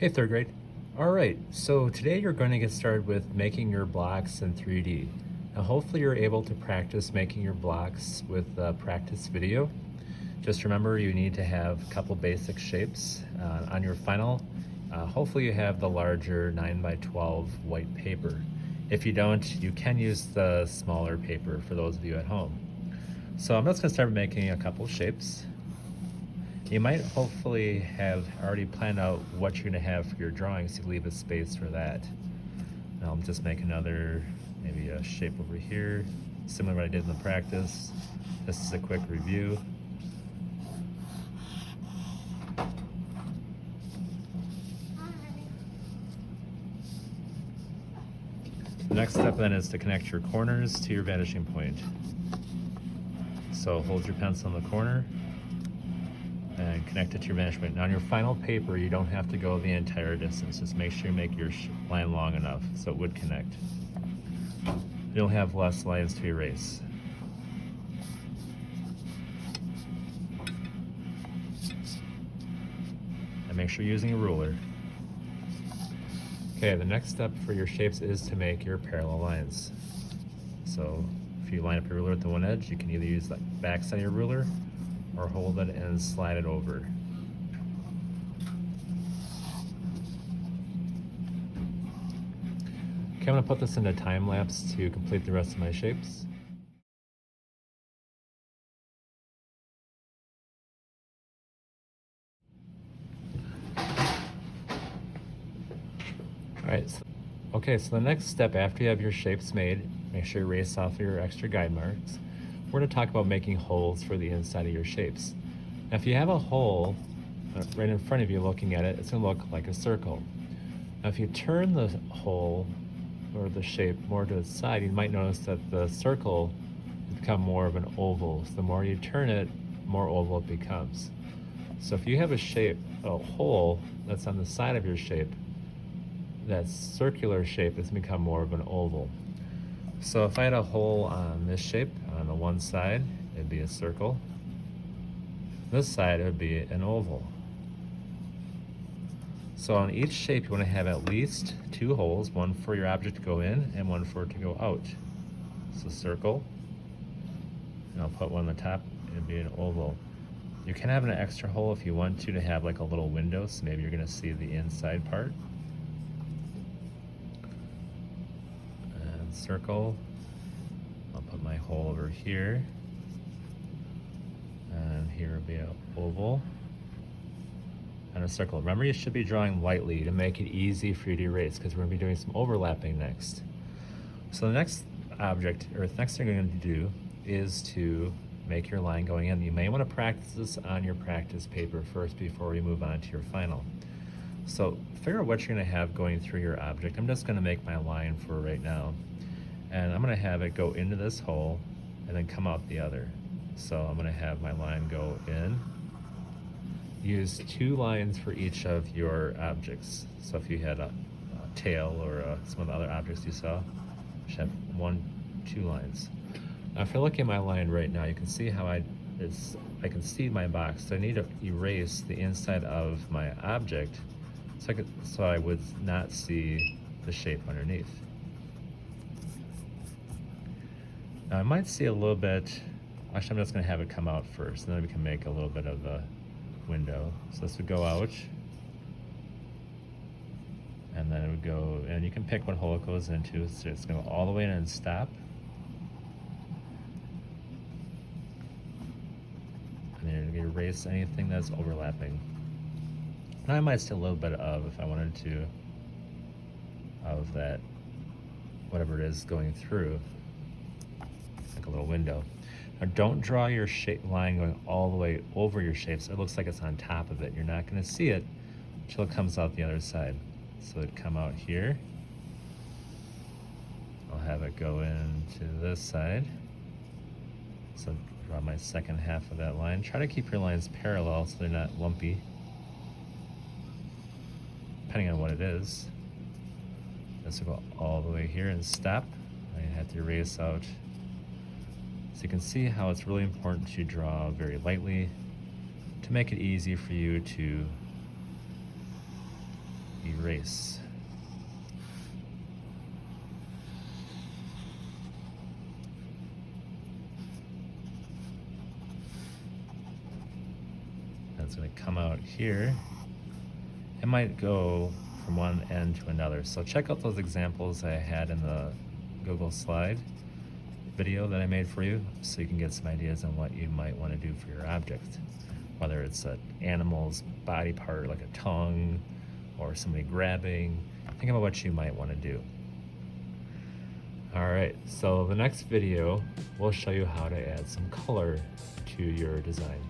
Hey, third grade. All right, so today you're going to get started with making your blocks in 3D. Now, hopefully you're able to practice making your blocks with the practice video. Just remember you need to have a couple basic shapes. On your final, hopefully you have the larger 9 by 12 white paper. If you don't, you can use the smaller paper for those of you at home. So I'm just going to start making a couple shapes. You might hopefully have already planned out what you're going to have for your drawings to leave a space for that. Now I'll just make another, maybe a shape over here, similar to what I did in the practice. This is a quick review. The next step then is to connect your corners to your vanishing point. So hold your pencil in the corner and connect it to your vanishing point. Now on your final paper, you don't have to go the entire distance. Just make sure you make your line long enough so it would connect. You'll have less lines to erase. And make sure you're using a ruler. Okay, the next step for your shapes is to make your parallel lines. So if you line up your ruler at the one edge, you can either use the back side of your ruler or hold it and slide it over. Okay, I'm gonna put this into time lapse to complete the rest of my shapes. All right, so the next step after you have your shapes made, make sure you erase off your extra guide marks. We're going to talk about making holes for the inside of your shapes. Now, if you have a hole right in front of you looking at it, it's going to look like a circle. Now, if you turn the hole or the shape more to the side, you might notice that the circle will become more of an oval. So the more you turn it, more oval it becomes. So if you have a hole that's on the side of your shape, that circular shape has become more of an oval. So if I had a hole on this shape, on the one side, it'd be a circle. This side, it would be an oval. So on each shape, you want to have at least two holes, one for your object to go in and one for it to go out. So circle, and I'll put one on the top, it'd be an oval. You can have an extra hole if you want to have like a little window, so maybe you're going to see the inside part. Circle. I'll put my hole over here, and here will be an oval and a circle. Remember, you should be drawing lightly to make it easy for you to erase, because we're going to be doing some overlapping next. So the next object, or the next thing you're going to do, is to make your line going in. You may want to practice this on your practice paper first before we move on to your final. So figure out what you're going to have going through your object. I'm just going to make my line for right now. And I'm going to have it go into this hole and then come out the other. So I'm going to have my line go in. Use two lines for each of your objects. So if you had a tail or some of the other objects you saw, you should have two lines. Now if you're looking at my line right now, you can see how I can see my box. So I need to erase the inside of my object so I would not see the shape underneath. Now I might see a little bit, actually I'm just going to have it come out first, and then we can make a little bit of a window. So this would go out, and then it would go, and you can pick what hole it goes into, so it's going to go all the way in and stop. And then you're going to erase anything that's overlapping. Now I might see a little bit of, if I wanted to, of that, whatever it is going through. Like a little window. Now don't draw your shape line going all the way over your shape so it looks like it's on top of it. You're not going to see it until it comes out the other side. So it'd come out here. I'll have it go into this side. So draw my second half of that line. Try to keep your lines parallel so they're not lumpy, depending on what it is. This will go all the way here and stop. I have to erase out. So you can see how it's really important to draw very lightly to make it easy for you to erase. That's going to come out here. It might go from one end to another. So check out those examples I had in the Google slide video that I made for you so you can get some ideas on what you might want to do for your object. Whether it's an animal's body part like a tongue or somebody grabbing, think about what you might want to do. Alright, so the next video will show you how to add some color to your design.